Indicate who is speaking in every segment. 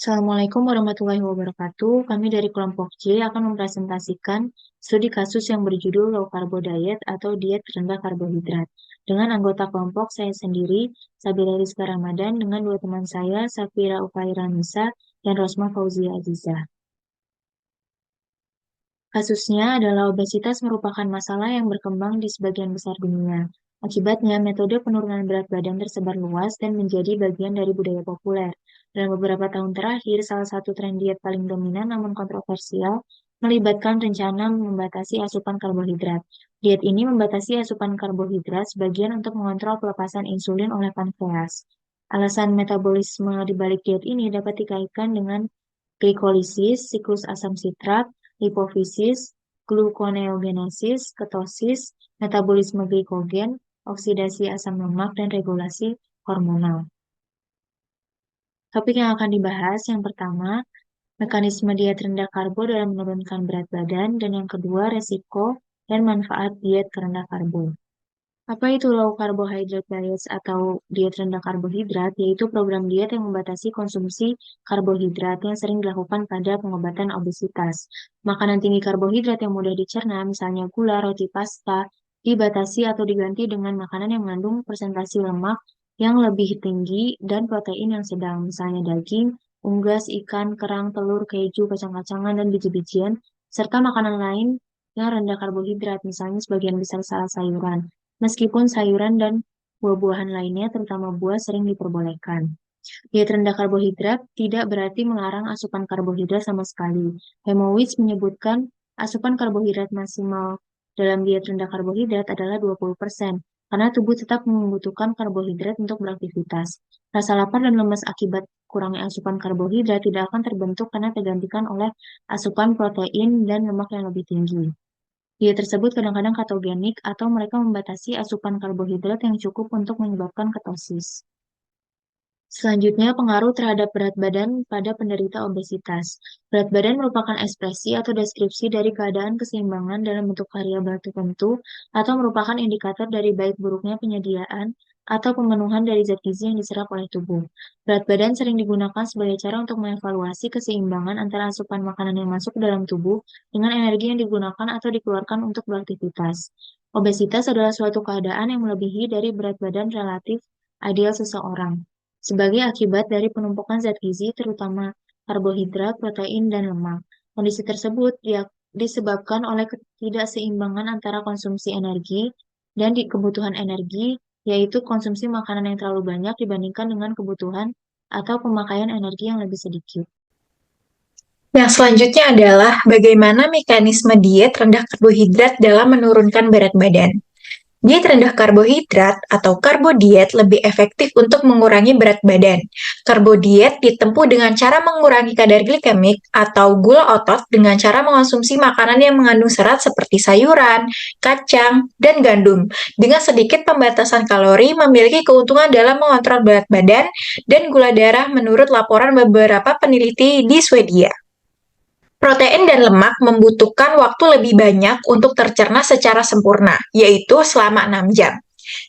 Speaker 1: Assalamualaikum warahmatullahi wabarakatuh. Kami dari kelompok C akan mempresentasikan studi kasus yang berjudul Low Carbo Diet atau diet rendah karbohidrat. Dengan anggota kelompok saya sendiri, Sabila Rizka Ramadan, dengan dua teman saya, Safira Ufaira Nisa dan Rosma Fauzia Aziza. Kasusnya adalah obesitas merupakan masalah yang berkembang di sebagian besar dunia. Akibatnya, metode penurunan berat badan tersebar luas dan menjadi bagian dari budaya populer. Dalam beberapa tahun terakhir, salah satu tren diet paling dominan namun kontroversial melibatkan rencana membatasi asupan karbohidrat. Diet ini membatasi asupan karbohidrat sebagian untuk mengontrol pelepasan insulin oleh pankreas. Alasan metabolisme di balik diet ini dapat dikaitkan dengan glikolisis, siklus asam sitrat, lipofisis, gluconeogenesis, ketosis, metabolisme glikogen, oksidasi asam lemak, dan regulasi hormonal. Topik yang akan dibahas yang pertama, mekanisme diet rendah karbo dalam menurunkan berat badan, dan yang kedua, resiko dan manfaat diet rendah karbo. Apa itu low carbohydrate diet atau diet rendah karbohidrat? Yaitu program diet yang membatasi konsumsi karbohidrat yang sering dilakukan pada pengobatan obesitas. Makanan tinggi karbohidrat yang mudah dicerna, misalnya gula, roti, pasta, dibatasi atau diganti dengan makanan yang mengandung persentase lemak yang lebih tinggi dan protein yang sedang, misalnya daging, unggas, ikan, kerang, telur, keju, kacang-kacangan, dan biji-bijian, serta makanan lain yang rendah karbohidrat, misalnya sebagian besar sayuran. Meskipun sayuran dan buah-buahan lainnya, terutama buah, sering diperbolehkan. Diet rendah karbohidrat tidak berarti melarang asupan karbohidrat sama sekali. Hemowitz menyebutkan asupan karbohidrat maksimal dalam diet rendah karbohidrat adalah 20%, karena tubuh tetap membutuhkan karbohidrat untuk beraktivitas. Rasa lapar dan lemas akibat kurangnya asupan karbohidrat tidak akan terbentuk karena tergantikan oleh asupan protein dan lemak yang lebih tinggi. Diet tersebut kadang-kadang ketogenik atau mereka membatasi asupan karbohidrat yang cukup untuk menyebabkan ketosis. Selanjutnya, pengaruh terhadap berat badan pada penderita obesitas. Berat badan merupakan ekspresi atau deskripsi dari keadaan keseimbangan dalam bentuk variabel tertentu atau merupakan indikator dari baik buruknya penyediaan atau pemenuhan dari zat gizi yang diserap oleh tubuh. Berat badan sering digunakan sebagai cara untuk mengevaluasi keseimbangan antara asupan makanan yang masuk ke dalam tubuh dengan energi yang digunakan atau dikeluarkan untuk beraktivitas. Obesitas adalah suatu keadaan yang melebihi dari berat badan relatif ideal seseorang sebagai akibat dari penumpukan zat gizi, terutama karbohidrat, protein, dan lemak. Kondisi tersebut disebabkan oleh ketidakseimbangan antara konsumsi energi dan kebutuhan energi, yaitu konsumsi makanan yang terlalu banyak dibandingkan dengan kebutuhan atau pemakaian energi yang lebih sedikit.
Speaker 2: Yang selanjutnya adalah bagaimana mekanisme diet rendah karbohidrat dalam menurunkan berat badan. Diet rendah karbohidrat atau karbo diet lebih efektif untuk mengurangi berat badan. Karbo diet ditempuh dengan cara mengurangi kadar glikemik atau gula otot dengan cara mengonsumsi makanan yang mengandung serat seperti sayuran, kacang, dan gandum. Dengan sedikit pembatasan kalori, memiliki keuntungan dalam mengontrol berat badan dan gula darah menurut laporan beberapa peneliti di Swedia. Protein dan lemak membutuhkan waktu lebih banyak untuk tercerna secara sempurna, yaitu selama 6 jam.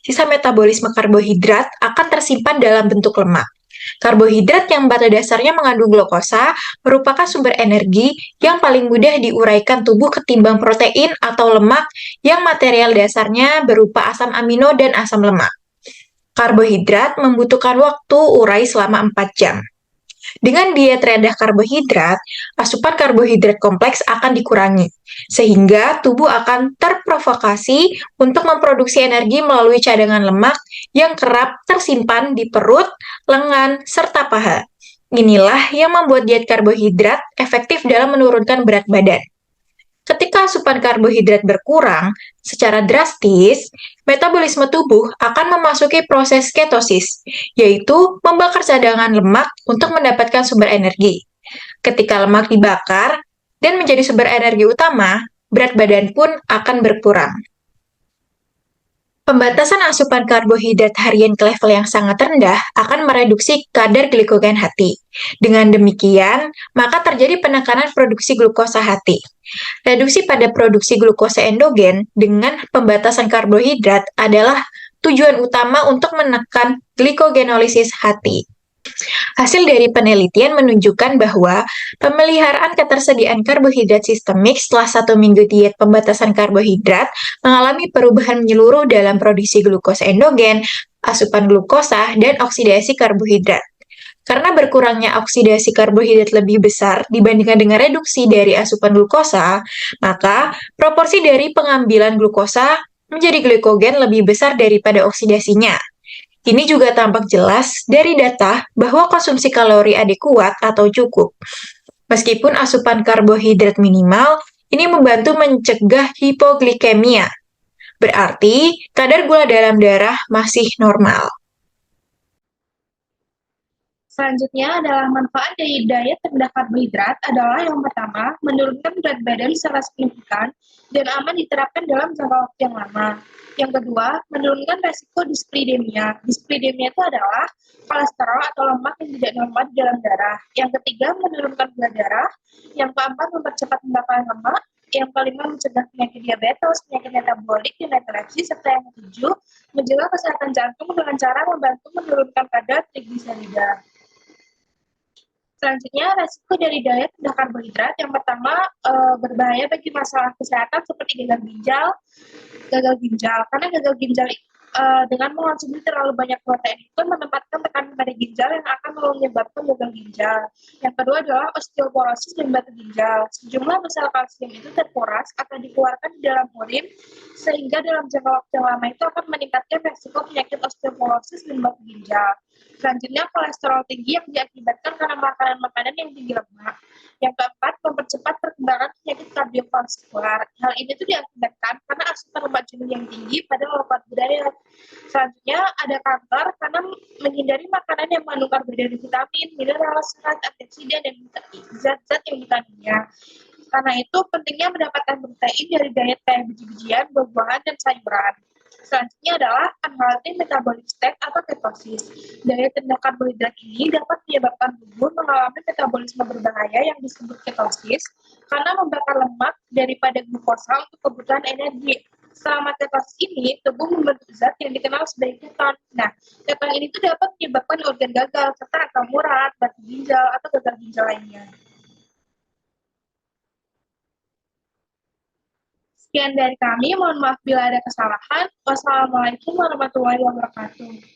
Speaker 2: Sisa metabolisme karbohidrat akan tersimpan dalam bentuk lemak. Karbohidrat yang pada dasarnya mengandung glukosa merupakan sumber energi yang paling mudah diuraikan tubuh ketimbang protein atau lemak yang material dasarnya berupa asam amino dan asam lemak. Karbohidrat membutuhkan waktu urai selama 4 jam. Dengan diet rendah karbohidrat, asupan karbohidrat kompleks akan dikurangi, sehingga tubuh akan terprovokasi untuk memproduksi energi melalui cadangan lemak yang kerap tersimpan di perut, lengan, serta paha. Inilah yang membuat diet karbohidrat efektif dalam menurunkan berat badan. Ketika asupan karbohidrat berkurang secara drastis, metabolisme tubuh akan memasuki proses ketosis, yaitu membakar cadangan lemak untuk mendapatkan sumber energi. Ketika lemak dibakar dan menjadi sumber energi utama, berat badan pun akan berkurang. Pembatasan asupan karbohidrat harian ke level yang sangat rendah akan mereduksi kadar glikogen hati. Dengan demikian, maka terjadi penekanan produksi glukosa hati. Reduksi pada produksi glukosa endogen dengan pembatasan karbohidrat adalah tujuan utama untuk menekan glikogenolisis hati. Hasil dari penelitian menunjukkan bahwa pemeliharaan ketersediaan karbohidrat sistemik setelah 1 minggu diet pembatasan karbohidrat mengalami perubahan menyeluruh dalam produksi glukosa endogen, asupan glukosa, dan oksidasi karbohidrat. Karena berkurangnya oksidasi karbohidrat lebih besar dibandingkan dengan reduksi dari asupan glukosa, maka proporsi dari pengambilan glukosa menjadi glikogen lebih besar daripada oksidasinya. Ini juga tampak jelas dari data bahwa konsumsi kalori adekuat atau cukup. Meskipun asupan karbohidrat minimal, ini membantu mencegah hipoglikemia. Berarti kadar gula dalam darah masih normal.
Speaker 3: Selanjutnya adalah manfaat dari diet rendah karbohidrat adalah yang pertama, menurunkan berat badan secara signifikan dan aman diterapkan dalam jangka waktu yang lama. Yang kedua, menurunkan resiko dislipidemia. Dislipidemia itu adalah kolesterol atau lemak yang tidak normal di dalam darah. Yang ketiga, menurunkan gula darah. Yang keempat, mempercepat pembakaran lemak. Yang kelima, mencegah penyakit diabetes, penyakit metabolik, dan epilepsi. Serta yang ketujuh, menjaga kesehatan jantung dengan cara membantu menurunkan kadar trigliserida. Selanjutnya, resiko dari diet rendah karbohidrat. Yang pertama, berbahaya bagi masalah kesehatan seperti gagal ginjal. Karena gagal ginjal dengan mengonsumsi terlalu banyak protein itu menempatkan tekanan pada ginjal yang akan menyebabkan gagal ginjal. Yang kedua adalah osteoporosis dan batu ginjal. Sejumlah sel kalsium itu terkuras atau dikeluarkan di dalam urin, sehingga dalam jangka waktu yang lama itu akan meningkatkan resiko penyakit osteoporosis dan batu ginjal. Selanjutnya, kolesterol tinggi yang diakibatkan karena makanan-makanan yang tinggi lemak. Yang keempat, mempercepat perkembangan penyakit kardiovaskular. Hal ini tuh diakibatkan karena asupan lemak jenuh yang tinggi pada low carb diet. Selanjutnya, ada kanker karena menghindari makanan yang mengandung karbohidrat, vitamin, mineral, serat, antioksidan, dan zat-zat yang dikandungnya. Karena itu, pentingnya mendapatkan protein dari diet kayak biji-bijian, buah-buahan, dan sayuran. Selanjutnya adalah unhealthy metabolic state atau ketosis. Diet rendah karbohidrat ini dapat menyebabkan tubuh mengalami metabolisme berbahaya yang disebut ketosis karena membakar lemak daripada glukosa untuk kebutuhan energi. Selama ketosis ini, tubuh membentuk zat yang dikenal sebagai keton. Nah, keton ini tuh dapat menyebabkan organ gagal serta asam urat, batu ginjal, atau gagal ginjal lainnya. Sekian dari kami, mohon maaf bila ada kesalahan. Wassalamualaikum warahmatullahi wabarakatuh.